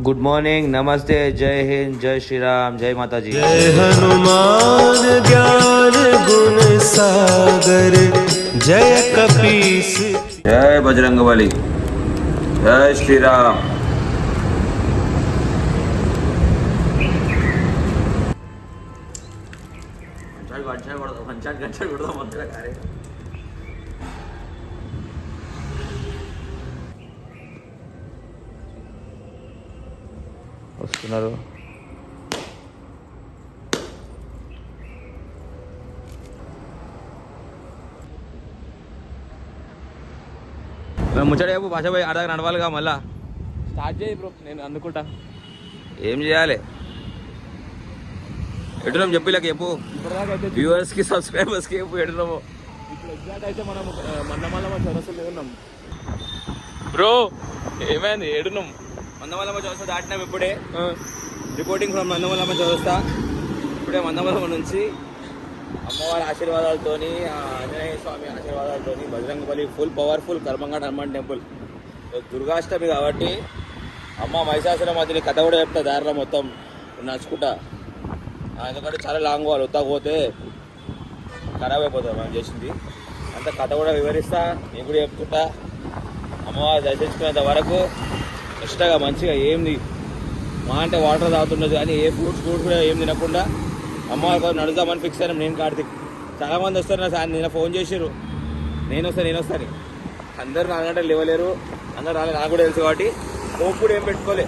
Good morning, नमस्ते, जय हिंद, जय श्री राम, जय माता जी। जय हनुमान ज्ञान गुण सागर, जय कपीस, जय बजरंगबली, जय श्री राम। వస్తున్నారు. ముచ్చట చెప్పు భాష పోయి అడగ నడవాలిగా. మళ్ళా స్టార్ట్ చేయి బ్రో, నేను అందుకుంటా. ఏం చేయాలి? ఎటున్నాం చెప్పు, ఇలా చెప్పు. ఇప్పటిదాకా అయితే వ్యూవర్స్కి సబ్స్క్రైబర్స్కి చెప్పు ఎటున్నాము. ఇప్పుడు ఎగ్జాక్ట్ అయితే మనం మన్నమల్లమ్మ చౌరస్తాలో ఉన్నాం. బ్రో ఏమైంది? ఏడున్నాం. మందమల్లమ్మ చౌరస్తా దాటినాం ఇప్పుడే. రిపోర్టింగ్ ఫ్రమ్ మందమల్లమ్మ చౌరస్తా. ఇప్పుడే మందమల్లమ్మ నుంచి అమ్మవారి ఆశీర్వాదాలతోని, ఆంజనేయ స్వామి ఆశీర్వాదాలతోని Bajrangbali full powerful Karmanghat Hanuman temple. Durgashtami కాబట్టి అమ్మ మహిషాసుర మధ్యని కథ కూడా చెప్తా దారిలో మొత్తం నడుచుకుంటా. ఎందుకంటే చాలా లాంగ్ వాళ్ళు పోతే ఖరాబ్ అయిపోతుంది మనం చేసింది. అంత కథ కూడా వివరిస్తా, నేను కూడా చెప్తుంటా. అమ్మవారు దర్శించుకునేంత వరకు ఇష్టంగా మంచిగా ఏంది మా అంటే వాటర్ తాగుతున్నది కానీ ఏ ఫ్రూట్స్ కూడా ఏం తినకుండా అమ్మవారి కోసం నడుద్దామని ఫిక్స్ అయినా. నేను కార్తీక్ చాలామంది వస్తారు నా నిన్న ఫోన్ చేసారు, నేను వస్తాను. అందరూ నాకంటే లేవలేరు, అందరూ రాలేదు నాకు కూడా తెలుసు కాబట్టి కూడా ఏం పెట్టుకోలే.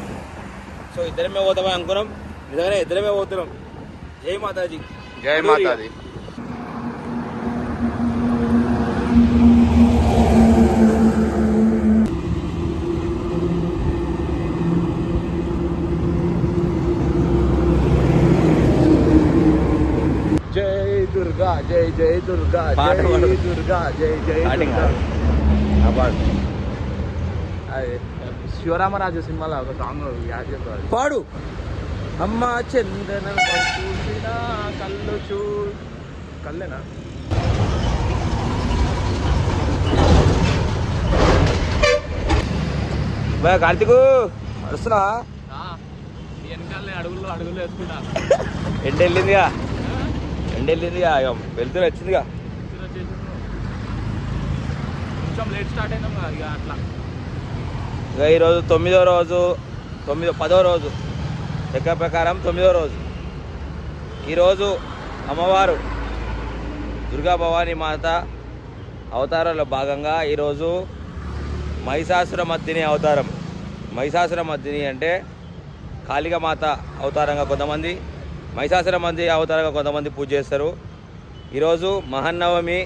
సో ఇద్దరమే పోతామని అనుకున్నాం, నిజంగానే ఇద్దరమే పోతున్నాం. జై మాతాజీ, జై మాతాజీ. జై దుర్గా, జై జై దుర్గా, పాట జై పాడు. దుర్గా, జై జై దుర్గా. అదే శివరామరాజు సినిమాలో ఒక సాంగ్ యాడ్ చేస్తారు. పాడు. అమ్మ చందనం చూసిన కళ్ళు కళ్ళేనా? బాయ్ కార్తీకు వస్తున్నా. వెనకాలే అడుగులు వేసుకుంటా. ఎండెళ్ళిందిగా వెళ్తురు వచ్చిందిగా. కొంచెం లేట్ స్టార్ట్ అయినాం కదా ఇక అట్లా. ఇక ఈరోజు 9వ రోజు, 10వ రోజు లెక్క ప్రకారం 9వ రోజు. ఈరోజు అమ్మవారు దుర్గా భవానీ మాత అవతారంలో భాగంగా ఈరోజు మహిషాసురమర్దిని అవతారం. మహిషాసురమర్దిని అంటే కాళికామాత అవతారంగా కొంతమంది, మహిషాసురమర్దిని అవతారంగా కొంతమంది పూజ చేస్తారు. ఈరోజు మహానవమి.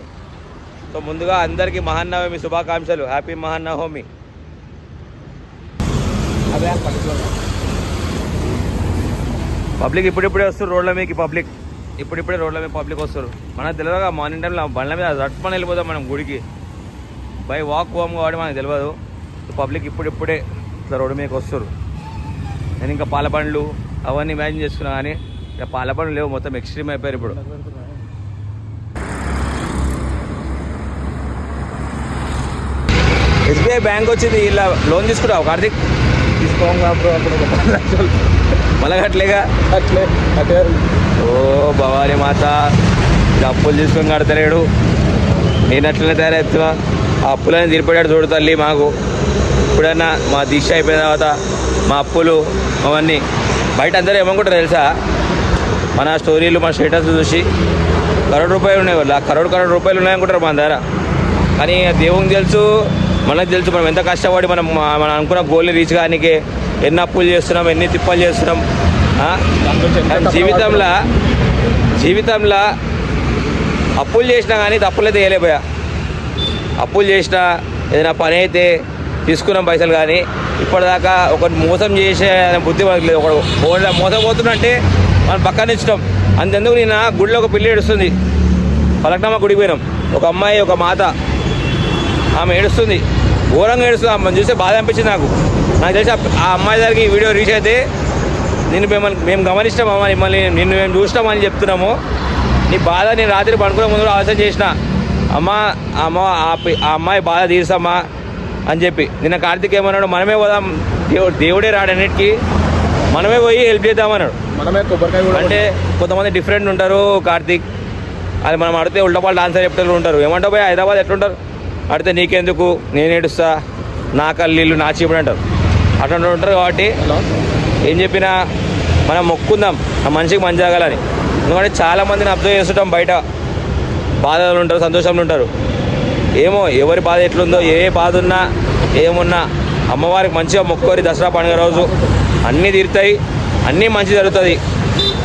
సో ముందుగా అందరికీ మహానవమి శుభాకాంక్షలు. హ్యాపీ మహానవమి. అదే పబ్లిక్ ఇప్పుడిప్పుడే వస్తారు రోడ్ల మీదకి. ఇప్పుడిప్పుడే రోడ్ల మీద పబ్లిక్ వస్తారు. మనకు తెలియదుగా మార్నింగ్ టైంలో బండ్ల మీద రట్టుకొని వెళ్ళిపోతాం మనం గుడికి. బై వాక్ పోం కాబట్టి మనకు తెలియదు. పబ్లిక్ ఇప్పుడిప్పుడే ఇట్లా రోడ్డు మీదకి వస్తారు. నేను ఇంకా పాల బండ్లు అవన్నీ ఇమాజిన్ చేసుకున్నా కానీ ఇక పాల బండ్లు లేవు, మొత్తం ఎక్స్ట్రీమ్ అయిపోయారు ఇప్పుడు. ఎస్బీఐ బ్యాంక్ వచ్చింది, ఇలా లోన్ తీసుకుంటావు కార్తీక్? తీసుకోగా బ్రో, అప్పుడు ఒక 10 లక్షలు మళ్ళీ కట్టలేగా. అట్లే. ఓ భవానీ మాత, ఇది అప్పులు తీసుకొని కడతలేడు. నేను అట్లనే తయారవుతున్నా. ఆ అప్పులని తీరిపడాడు చూడు తల్లి మాకు. ఇప్పుడన్నా మా దీక్ష అయిపోయిన తర్వాత మా అప్పులు అవన్నీ బయట అందరూ ఏమనుకుంటారు తెలుసా? మన స్టోరీలు, మన స్టేటస్ చూసి కరోడు రూపాయలు ఉన్నాయి వాళ్ళు, కరోడు రూపాయలు ఉన్నాయనుకుంటారు మన దగ్గర. కానీ దేవునికి తెలుసు, మనకు తెలుసు మనం ఎంత కష్టపడి మనం అనుకున్న గోల్ని రీచ్ కానికి ఎన్ని అప్పులు చేస్తున్నాం, ఎన్ని తిప్పలు చేస్తున్నాం. జీవితంలో అప్పులు చేసినా కానీ తప్పులైతే వేయలేపోయా. అప్పులు చేసినా ఏదైనా పని అయితే తీసుకున్నాం పైసలు, కానీ ఇప్పటిదాకా ఒక మోసం చేసే బుద్ధి మనకు లేదు. ఒకడు మోసపోతున్నంటే మనం పక్కన ఇచ్చినాం. అంతెందుకు నిన్న గుడిలో ఒక పిల్లి ఏడుస్తుంది. పలకనమ్మ గుడికి పోయినాం. ఒక అమ్మాయి, ఒక మాత, ఆమె ఏడుస్తుంది, ఘోరంగా ఏడుస్తుంది. ఆమె చూస్తే బాధ అనిపించింది నాకు తెలిసి ఆ అమ్మాయి దగ్గరికి ఈ వీడియో రీచ్ అయితే మేము గమనిస్తాం అమ్మ, నిన్ను మేము చూసినామని చెప్తున్నాము. నీ బాధ నేను రాత్రి పడుకునే ముందు ఆలోచన చేసిన. అమ్మ ఆ అమ్మాయి బాధ తీర్చమ్మా, అని చెప్పి. నిన్న కార్తీక్ ఏమన్నాడు, మనమే పోదాం, దేవుడే రాడన్నిటికీ, మనమే పోయి హెల్ప్ చేద్దామన్నాడు. మనమే కొబ్బరికాయ కూడా అంటే కొంతమంది డిఫరెంట్ ఉంటారు కార్తీక్, అది మనం అడితే ఉల్టపాళ్ళు ఆన్సర్ చెప్తారు ఉంటారు. ఏమంటావు పోయి హైదరాబాద్ ఎట్లుంటారు, అడితే నీకెందుకు, నేను ఏడుస్తా, నా కల్లీళ్ళు నా చీపుడు అంటారు, అట్లా ఉంటారు. కాబట్టి ఏం చెప్పినా మనం మొక్కుందాం ఆ మనిషికి మంచి జరగాలని. ఎందుకంటే చాలామందిని అబ్జర్వ్ చేస్తుంటాం, బయట బాధలు ఉంటారు, సంతోషంలో ఉంటారు. ఏమో ఎవరి బాధ ఎట్లుందో, ఏ బాధ ఉన్నా ఏమున్నా అమ్మవారికి మంచిగా మొక్కుకోరి. దసరా పండుగ రోజు అన్నీ తీరుతాయి, అన్నీ మంచి జరుగుతుంది.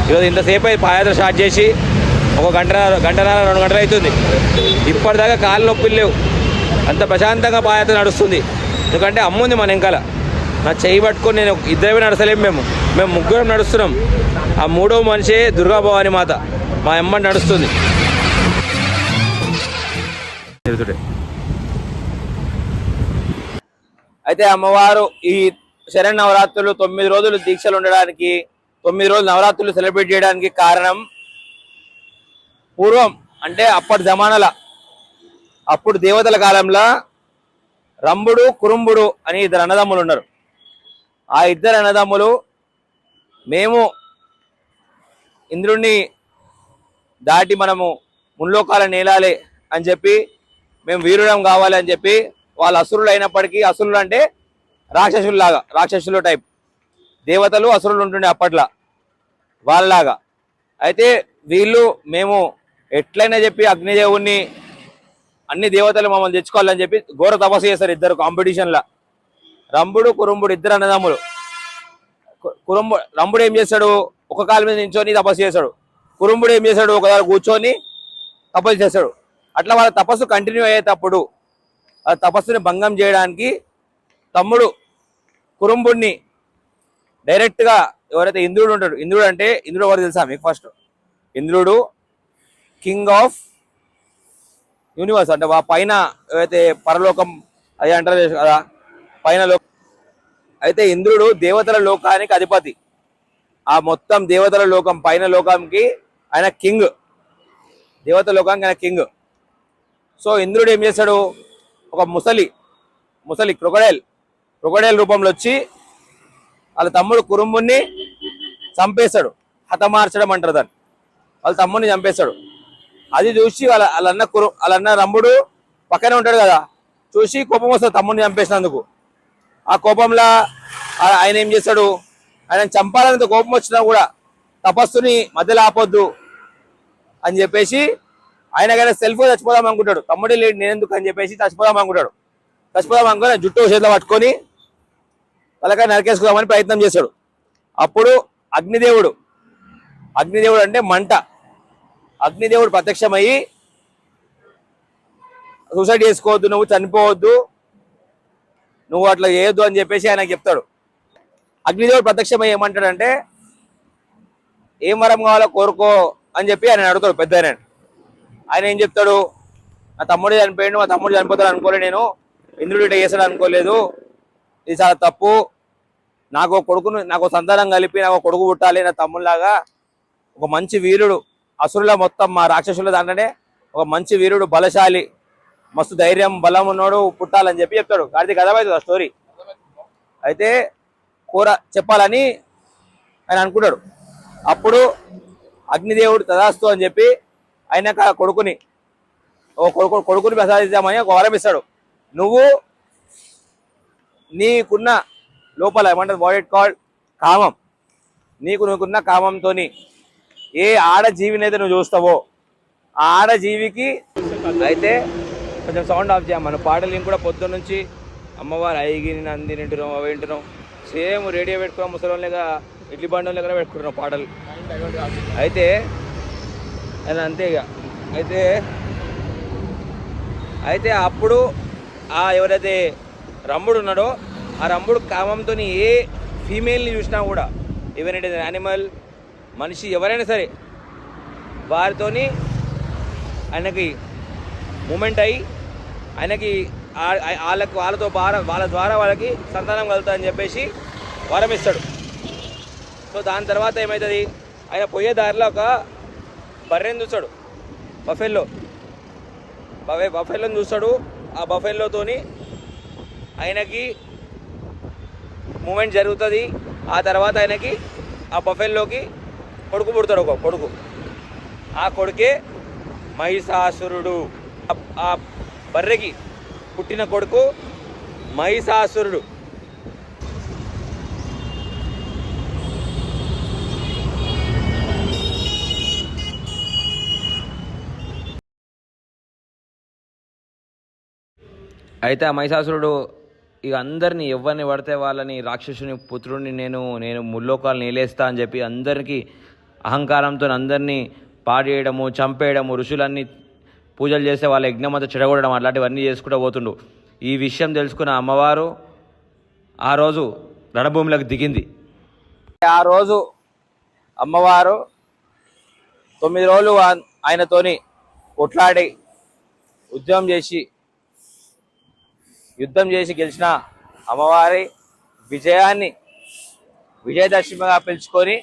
ఈరోజు ఇంతసేపు అయి పాదయాత్ర స్టార్ట్ చేసి ఒక గంటన్నర 2 గంటలు అవుతుంది. ఇప్పటిదాకా కాళ్ళు నొప్పులు లేవు, అంత ప్రశాంతంగా పాదయాత్ర నడుస్తుంది. ఎందుకంటే అమ్ముంది మన వెనకాల. నా చేయి పట్టుకొని నేను ఇద్దరమే నడసలేము, మేము ముగ్గురం నడుస్తున్నాం. ఆ మూడవ మనిషి దుర్గా భవాని మాత మా అమ్మ నడుస్తుంది. అయితే అమ్మవారు ఈ శరణ్ నవరాత్రులు 9 రోజులు దీక్షలు ఉండడానికి, 9 రోజులు నవరాత్రులు సెలబ్రేట్ చేయడానికి కారణం, పూర్వం అంటే అప్పటి జమానాల, అప్పుడు దేవతల కాలంలో రంభుడు కురుంభుడు అని 2 అన్నదమ్ములు ఉన్నారు. ఆ 2 అన్నదమ్ములు మేము ఇంద్రుణ్ణి దాటి మనము ముల్లోకాలను నేలాలి అని చెప్పి, మేము వీరుడం కావాలి అని చెప్పి, వాళ్ళు అసురులు అయినప్పటికీ, అసురులు అంటే రాక్షసుల్లాగా, రాక్షసులు టైప్ దేవతలు అసురులు ఉంటుండే అప్పట్లో వాళ్ళలాగా. అయితే వీళ్ళు మేము ఎట్లయినా చెప్పి అగ్నిదేవుణ్ణి, అన్ని దేవతలు మమ్మల్ని తెచ్చుకోవాలని చెప్పి ఘోర తపస్సు చేస్తారు ఇద్దరు కాంపిటీషన్లా. రంభుడు కురుంభుడు 2 అన్నదమ్ములు. రంభుడు ఏం చేస్తాడు, ఒక కాలు మీద నించొని తపస్సు చేస్తాడు. కురుంభుడు ఏం చేస్తాడు, ఒక దగ్గర కూర్చొని తపస్సు చేస్తాడు. అట్లా వాళ్ళ తపస్సు కంటిన్యూ అయ్యేటప్పుడు ఆ తపస్సుని భంగం చేయడానికి తమ్ముడు కురుంభుడిని డైరెక్ట్గా, ఎవరైతే ఇంద్రుడు ఉంటాడు, ఇంద్రుడు అంటే ఇంద్రుడు ఎవరు తెలుసా మీకు? ఫస్ట్ ఇంద్రుడు కింగ్ ఆఫ్ యూనివర్స్, అంటే పైన ఏవైతే పరలోకం అది అంటారు కదా, పైన లోకం. అయితే ఇంద్రుడు దేవతల లోకానికి అధిపతి. ఆ మొత్తం దేవతల లోకం, పైన లోకంకి ఆయన కింగ్, దేవతల లోకానికి ఆయన కింగ్. సో ఇంద్రుడు ఏం చేస్తాడు, ఒక ముసలి క్రొకడైల్ రూపంలో వచ్చి వాళ్ళ తమ్ముడు కురుంభుణ్ణి చంపేస్తాడు. హతమార్చడం అంటారు దాన్ని. వాళ్ళ తమ్ముడిని చంపేస్తాడు. అది చూసి వాళ్ళన్న రంభుడు పక్కనే ఉంటాడు కదా, చూసి కోపం వస్తుంది తమ్ముడిని చంపేసినందుకు. ఆ కోపంలో ఆయన ఏం చేస్తాడు, ఆయన చంపాలనేంత కోపం వచ్చినా కూడా తపస్సుని మధ్యలో ఆపొద్దు అని చెప్పేసి ఆయనకైనా సెల్ఫ్ చచ్చిపోదాం అనుకుంటాడు. తమ్ముడే లేడు నేనెందుకు అని చెప్పేసి చచ్చిపోదాం అనుకుంటాడు. అనుకుని జుట్టు చేతిలో పట్టుకొని తలకాయ నరికేసుకుందామని ప్రయత్నం చేశాడు. అప్పుడు అగ్నిదేవుడు అంటే మంట, అగ్నిదేవుడు ప్రత్యక్షమయ్యి సూసైడ్ చేసుకోవద్దు, నువ్వు చనిపోవద్దు, నువ్వు అట్లా చేయొద్దు అని చెప్పేసి ఆయనకు చెప్తాడు. అగ్నిదేవుడు ప్రత్యక్షమయ్యి ఏమంటాడంటే, ఏం వరం కావాలో కోరుకో అని చెప్పి ఆయన అడుగుతాడు పెద్ద ఆయన ఏం చెప్తాడు, నా తమ్ముడు చనిపోయాడు, మా తమ్ముడు చనిపోతాడు అనుకోలేదు, నేను ఇంద్రుడు ఇట్లా చేస్తాడు అనుకోలేదు, ఇది చాలా తప్పు, నాకు సంతానం కలిపి నాకు కొడుకు పుట్టాలి, నా తమ్ముళ్ళలాగా ఒక మంచి వీరుడు, అసురుల మొత్తం మా రాక్షసుల దాంట్లోనే ఒక మంచి వీరుడు, బలశాలి, మస్తు ధైర్యం బలం ఉన్నోడు పుట్టాలని చెప్పి చెప్తాడు. కార్తీక్ అర్థమవుతుంది ఆ స్టోరీ. అయితే చెప్పాలని ఆయన అనుకుంటాడు. అప్పుడు అగ్నిదేవుడు తదాస్తు అని చెప్పి ఆయన కొడుకుని ప్రసాదిద్దామని ఒక వరం ఇస్తాడు. నువ్వు నీకున్న లోపల ఏమంటారు, వాట్ ఇట్ కాల్డ్, కామం, నీకున్న కామంతో ఏ ఆడజీవిని అయితే నువ్వు చూస్తావో ఆ ఆడజీవికి. అయితే కొంచెం సౌండ్ ఆఫ్ చేయం, మన పాటలు కూడా పొద్దున్న నుంచి అమ్మవారు ఐగిని నంది వింటున్నాం, అవి వింటున్నాం, సేమ్ రేడియో పెట్టుకున్నాం, ముసలిగా ఇడ్లీ బండి దగ్గర పెట్టుకుంటున్నాం పాటలు. అయితే అంతే ఇక. అయితే అప్పుడు ఎవరైతే రంభుడు ఉన్నాడో ఆ రంభుడు కామంతో ఏ ఫీమేల్ని చూసినా కూడా, ఈవెన్ ఇట్ ఇస్ యానిమల్, మనిషి ఎవరైనా సరే, వారితోని ఆయనకి మూమెంట్ అయ్యి ఆయనకి వాళ్ళ ద్వారా వాళ్ళకి సంతానం కలుగుతుంది అని చెప్పేసి వరం ఇస్తాడు. సో దాని తర్వాత ఏమవుతుంది, ఆయన పోయే దారిలో ఒక బర్రెని చూస్తాడు, బఫెల్లోని చూస్తాడు. ఆ బఫెల్లోతోని ఆయనకి మూమెంట్ జరుగుతుంది. ఆ తర్వాత ఆయనకి ఆ బఫెల్లోకి కొడుకు పుడతాడు, ఒక కొడుకు. ఆ కొడుకే మహిషాసురుడు. ఆ బర్రెకి పుట్టిన కొడుకు మహిషాసురుడు. అయితే ఆ మహిషాసురుడు ఇక అందరినీ ఎవరిని పడితే వాళ్ళని రాక్షసుని పుత్రుడిని నేను ముల్లోకాలు నేలేస్తా అని చెప్పి అందరికీ అహంకారంతో అందరినీ పాడేయడము, చంపేయడము, ఋషులన్నీ పూజలు చేస్తే వాళ్ళ యజ్ఞమంతా చెడగొట్టడం అట్లాంటివన్నీ చేసుకుంటూ పోతుండు. ఈ విషయం తెలుసుకున్న అమ్మవారు ఆ రోజు రణభూమిలోకి దిగింది. ఆ రోజు అమ్మవారు 9 రోజులు ఆయనతోని కొట్లాడి యుద్ధం చేసి గెలిచిన అమ్మవారి విజయాన్ని విజయదశమిగా పిలుచుకొని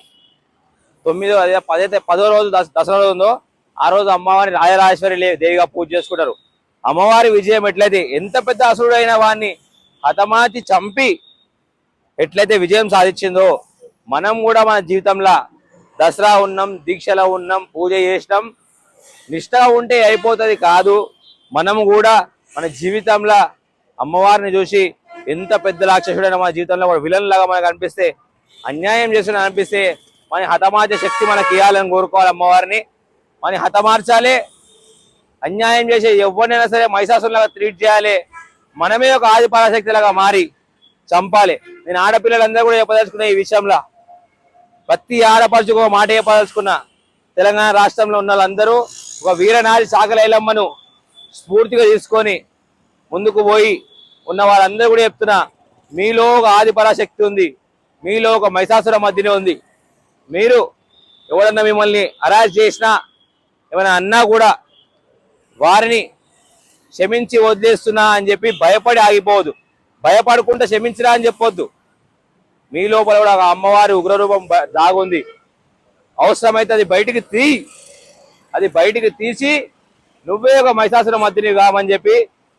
10వ రోజు దసరా రోజు ఉందో ఆ రోజు అమ్మవారిని రాజరాజేశ్వరి దేవిగా పూజ చేసుకుంటారు. అమ్మవారి విజయం ఎట్లయితే ఎంత పెద్ద అసురుడైన వాడిని హతమార్చి చంపి ఎట్లయితే విజయం సాధించిందో మనం కూడా మన జీవితంలో దసరా ఉన్నాం, దీక్షలో ఉన్నాం, పూజ చేసినాం, నిష్ఠగా ఉంటే అయిపోతుంది కాదు. మనం కూడా మన జీవితంలో అమ్మవారిని చూసి ఎంత పెద్ద రాక్షసుడైనా మన జీవితంలో విలన్ లాగా మనకు అనిపిస్తే, అన్యాయం చేసిన అనిపిస్తే మన హతమార్చే శక్తి మనకి ఇవ్వాలని కోరుకోవాలి. అమ్మవారిని మన హతమార్చాలి. అన్యాయం చేసే ఎవరినైనా సరే మహిషాసురులాగా ట్రీట్ చేయాలి. మనమే ఒక ఆది పరాశక్తిలాగా మారి చంపాలి. నేను ఆడపిల్లలందరూ కూడా చెప్పదలుచుకున్నా ఈ విషయంలో. ప్రతి ఆడపడుచుకు ఒక మాట చెప్పదలుచుకున్నా. తెలంగాణ రాష్ట్రంలో ఉన్న వాళ్ళందరూ ఒక వీరనారి సాకలైలమ్మను స్ఫూర్తిగా తీసుకొని ముందుకు పోయి ఉన్న వాళ్ళందరూ కూడా చెప్తున్నా, మీలో ఒక ఆది పరాశక్తి ఉంది, మీలో ఒక మహిషాసుర మధ్యనే ఉంది. మీరు ఎవరన్నా మిమ్మల్ని అరెస్ట్ చేసినా ఏమైనా అన్నా కూడా వారిని క్షమించి వదిలేస్తున్నా అని చెప్పి భయపడి ఆగిపోవద్దు. భయపడకుండా క్షమించినా అని చెప్పొద్దు. మీ లోపల కూడా ఒక అమ్మవారి ఉగ్రరూపం దాగుంది. అవసరమైతే అది బయటికి తీసి నువ్వే ఒక మహిషాసుర మధ్యని కామని చెప్పి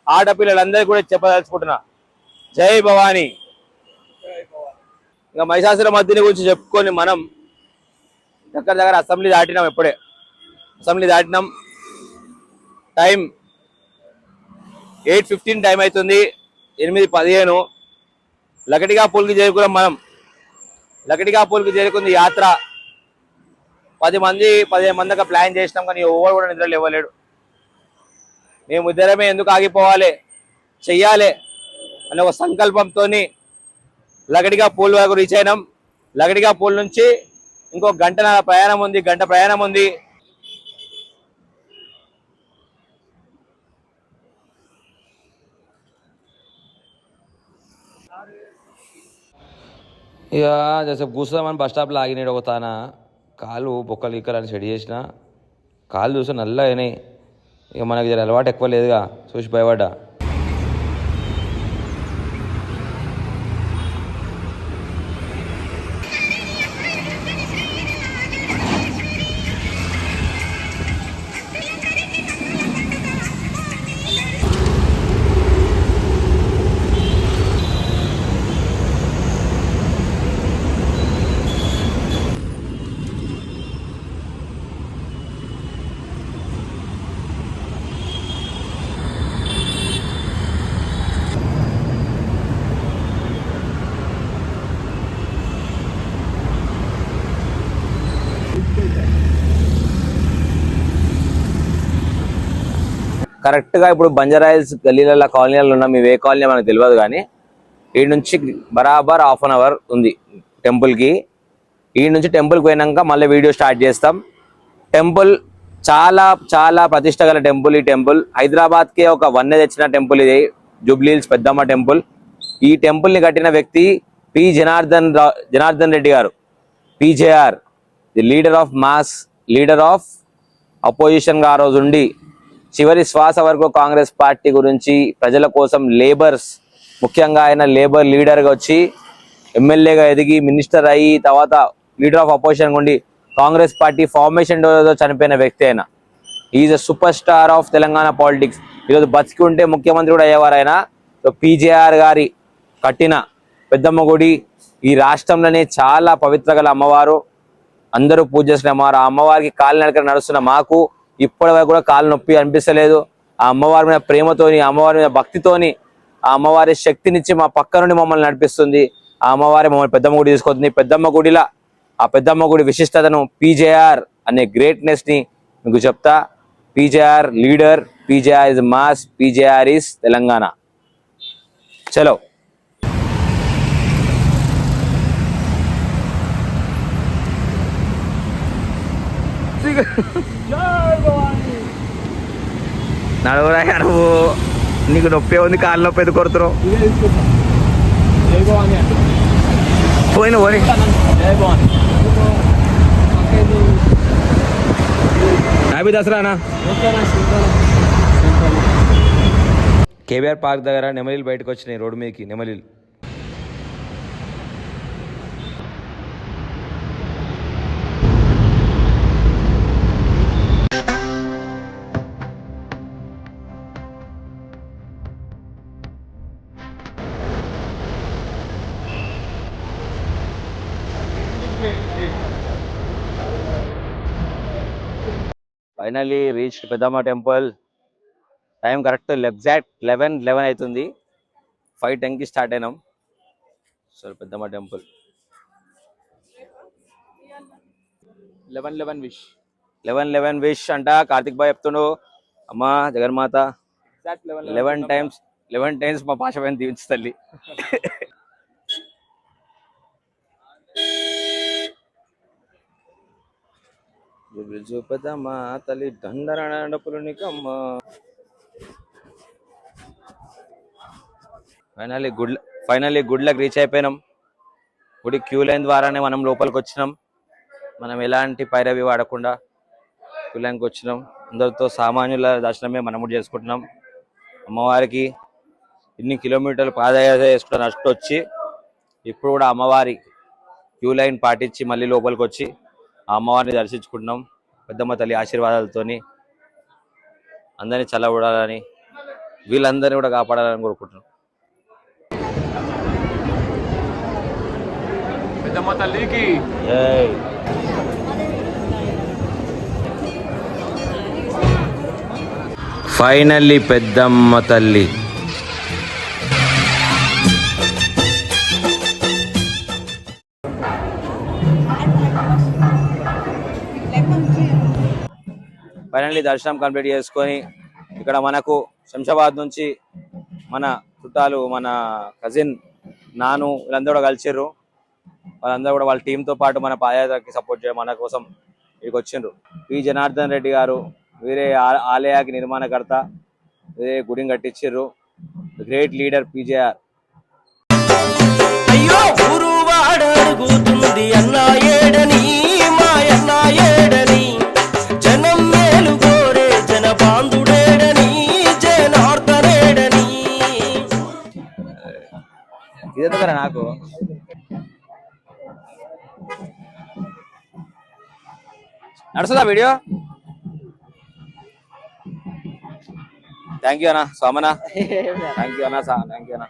ఆడపిల్లలందరికీ కూడా చెప్పదలుచుకుంటున్నా. జై భవానీ. ఇంకా మహిషాసుర మధ్యని గురించి చెప్పుకొని మనం దగ్గర అసెంబ్లీ దాటినాం. అసెంబ్లీ దాటినాం. టైం 8:15 టైం అవుతుంది. 8:15 లకడికాపూల్కి చేరుకున్నాం. మనం లకడికాపూల్కి చేరుకుంది యాత్ర. 15 మందిగా ప్లాన్ చేసినాం, కానీ ఎవరు కూడా నిద్రలు ఇవ్వలేడు. మేము ఇద్దరమే ఎందుకు ఆగిపోవాలి, చెయ్యాలి అనే ఒక సంకల్పంతో లకడికాపూల్ వరకు రీచ్ అయినాం. లకడికాపూల్ నుంచి ఇంకో గంట ప్రయాణం ఉంది. ఇక జస్ట్ కూర్చుదామని బస్ స్టాప్లో ఆగినాడు ఒక తాన. కాలు బొక్కలు ఇక్కలని సెట్ చేసిన, కాలు చూసి నల్ల అయినాయి. ఇక మనకి జర అలవాటు ఎక్కువ లేదుగా, చూసి భయపడ్డా. కరెక్ట్గా ఇప్పుడు బంజారాయిల్స్ గల్లీలలో కాలనీలలో ఉన్నాం. ఇవే కాలనీ మనకు తెలియదు, కానీ ఈ నుంచి బరాబర్ 1/2 అవర్ ఉంది టెంపుల్కి. ఈ నుంచి టెంపుల్కి పోయినాక మళ్ళీ వీడియో స్టార్ట్ చేస్తాం. టెంపుల్ చాలా చాలా ప్రతిష్ట గల టెంపుల్. ఈ టెంపుల్ హైదరాబాద్కే ఒక వన్నె తెచ్చిన టెంపుల్ ఇది, జూబ్లీహిల్స్ పెద్దమ్మ టెంపుల్. ఈ టెంపుల్ని కట్టిన వ్యక్తి పి జనార్దన్ రెడ్డి గారు, PJR, the leader of opposition గా ఆ రోజు ఉండి చివరి శ్వాస వరకు కాంగ్రెస్ పార్టీ గురించి ప్రజల కోసం ముఖ్యంగా ఆయన లేబర్ లీడర్గా వచ్చి ఎమ్మెల్యేగా ఎదిగి మినిస్టర్ అయ్యి తర్వాత లీడర్ ఆఫ్ అపోజిషన్ ఉండి కాంగ్రెస్ పార్టీ ఫార్మేషన్ చనిపోయిన వ్యక్తి అయినా. Is a super star of Telangana politics. ఈరోజు బతికి ఉంటే ముఖ్యమంత్రి కూడా అయ్యేవారు ఆయన. సో పీజేఆర్ గారి కట్టిన పెద్దమ్మ గుడి ఈ రాష్ట్రంలోనే చాలా పవిత్ర గల అమ్మవారు. అందరూ పూజ చేసిన అమ్మవారు. ఆ అమ్మవారికి కాలు నడక నడుస్తున్న మాకు ఇప్పటి వరకు కూడా కాలు నొప్పి అనిపిస్తలేదు. ఆ అమ్మవారి మీద ప్రేమతోని, ఆ అమ్మవారి మీద భక్తితోని, ఆ అమ్మవారి శక్తినిచ్చి మా పక్క నుండి మమ్మల్ని నడిపిస్తుంది. ఆ అమ్మవారి మమ్మల్ని పెద్దమ్మ గుడి తీసుకొస్తుంది. పెద్దమ్మ గుడిలా ఆ పెద్దమ్మ గుడి విశిష్టతను, పీజేఆర్ అనే గ్రేట్నెస్ ని మీకు చెప్తా. PJR leader, PJR is mass, PJR is Telangana. చలో నడవరా నువ్వు, నీకు నొప్పి ఉంది, కాలు నొప్పి ఎందుకు కొడుతున్నావు? పోయిన పోయి హ్యాపీ దసరానా. కేబీఆర్ పార్క్ దగ్గర నెమలీలు బయటకు వచ్చినాయి, రోడ్డు మీదకి నెమలీలు. ఫైనల్లీ రీచ్ పెద్దమ్మ టెంపుల్. టైం కరెక్ట్ ఎగ్జాక్ట్ 11 అవుతుంది. 5:10కి స్టార్ట్ అయినాం. సో పెద్దమ్మ టెంపుల్ 11 విష్ అంట. కార్తిక్ బాయ్ చెప్తుండు, అమ్మా జగన్మాత 11 టైమ్స్ మా భాష పైన దీవించు తల్లి. పెద్దమ్మ తల్లి దండరణపులునికమ్మ. ఫైనల్లీ గుడ్లకు రీచ్ అయిపోయినాం. గుడి క్యూ లైన్ ద్వారానే మనం లోపలికి వచ్చినాం. మనం ఎలాంటి పైరవి వాడకుండా క్యూ లైన్కి వచ్చినాం. అందరితో సామాన్యుల దర్శనమే మనం కూడా చేసుకుంటున్నాం. అమ్మవారికి ఇన్ని కిలోమీటర్లు పాదయాత్ర చేసుకుంటాం నష్ట వచ్చి, ఇప్పుడు కూడా అమ్మవారి క్యూ లైన్ పాటించి మళ్ళీ లోపలికి వచ్చి ఆ అమ్మవారిని దర్శించుకుంటున్నాం. పెద్దమ్మ తల్లి ఆశీర్వాదాలతోని అందరినీ చల్లబడాలని, వీళ్ళందరినీ కూడా కాపాడాలని కోరుకుంటున్నాం. పెద్దమ్మ తల్లికి ఫైనల్లీ పెద్దమ్మ తల్లి. ఫైనల్లీ దర్శనం కంప్లీట్ చేసుకొని ఇక్కడ మనకు శంషాబాద్ నుంచి మన చుట్టాలు, మన కజిన్ నాను వీళ్ళందరూ కూడా కలిసిర్రు. వాళ్ళందరూ కూడా వాళ్ళ టీంతో పాటు మన పాదయాత్రకి సపోర్ట్ చేయడం మన కోసం ఇక్కడికి వచ్చిండ్రు. పి జనార్దన్ రెడ్డి గారు వీరే ఆలయాకి నిర్మాణకర్త, వీరే గుడిని కట్టించిర్రు. Great leader PJR. అయ్యో గురువాడ అడుగుతుంది అన్నా ఏడని మాయన్నా ఏడని, జనం మేలు గోరే జన బాంధుడేడని, జనార్దనేడని. ఇదెందుకరా నాకు నడుస్తుందా వీడియో? థ్యాంక్ యూ అన్న సోమన, థ్యాంక్ యూ అన్న, థ్యాంక్ యూ అన్న,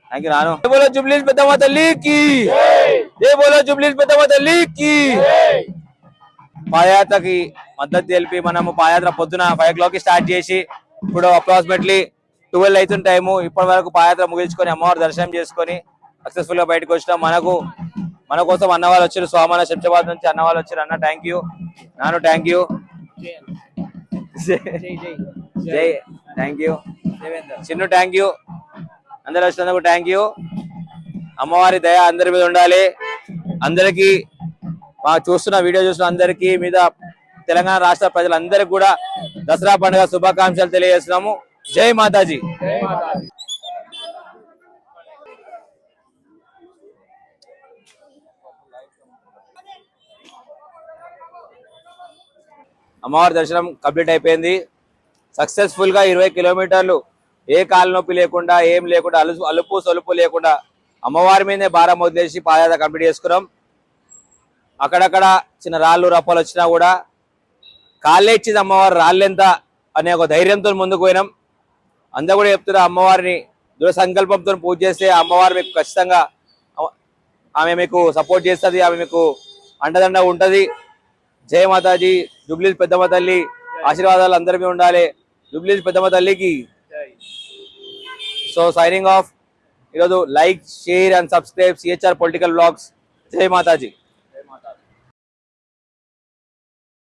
థ్యాంక్ యూ నాను. జై బోలో జూబ్లీస్ పెద్దమ్మ తల్లికి, జై బోలో జూబ్లీస్ పెద్దమ్మ తల్లికి. పాదయాత్రకి మద్దతు తెలిపి మనము పాదయాత్ర పొద్దున 5 o'clock స్టార్ట్ చేసి ఇప్పుడు అప్రాక్సిమేట్లీ 12 అవుతుంది టైము. ఇప్పటి వరకు పాదయాత్ర ముగించుకొని అమ్మవారి దర్శనం చేసుకొని సక్సెస్ఫుల్ గా బయటకు వచ్చినాం. మన కోసం అన్నవాళ్ళు వచ్చారు, సోమన శంషాబాద్ నుంచి అన్నవాళ్ళు వచ్చారు. అన్న థ్యాంక్ యూ, నాను థ్యాంక్ యూ, జై thank you, Chinnu thank you, అందరు వచ్చినందుకు థ్యాంక్ యూ. అమ్మవారి దయ అందరి మీద ఉండాలి. అందరికీ మా చూస్తున్న వీడియో చూస్తున్న అందరికీ మీద తెలంగాణ రాష్ట్ర ప్రజలందరికీ కూడా దసరా పండుగ శుభాకాంక్షలు తెలియజేస్తున్నాము. జై మాతాజీ. అమ్మవారి దర్శనం కంప్లీట్ అయిపోయింది సక్సెస్ఫుల్ గా. 20 కిలోమీటర్లు ఏ కాలు నొప్పి లేకుండా, ఏం లేకుండా, అలుపు సొలుపు లేకుండా అమ్మవారి మీదే భారం వదిలేసి పాదయాత్ర కంప్లీట్ చేసుకున్నాం. అక్కడక్కడ చిన్న రాళ్ళు రప్పలు వచ్చినా కూడా కాళ్ళే ఇచ్చింది అమ్మవారు, రాళ్ళెంత అనే ఒక ధైర్యంతో ముందుకు పోయినాం. అందరూ కూడా చెప్తున్నారు అమ్మవారిని దృఢ సంకల్పంతో పూజ చేస్తే అమ్మవారు మీకు ఖచ్చితంగా ఆమె మీకు సపోర్ట్ చేస్తుంది, ఆమె మీకు అండదండ ఉంటుంది. జయ మాతాజీ. జూబ్లీహిల్స్ పెద్దమ్మ తల్లి ఆశీర్వాదాలు అందరికీ ఉండాలి. జూబ్లీహిల్స్ పెద్దమ్మ తల్లికి. So signing off. ఈరోజు like, share and subscribe CHR political blogs. జై మాతాజీ.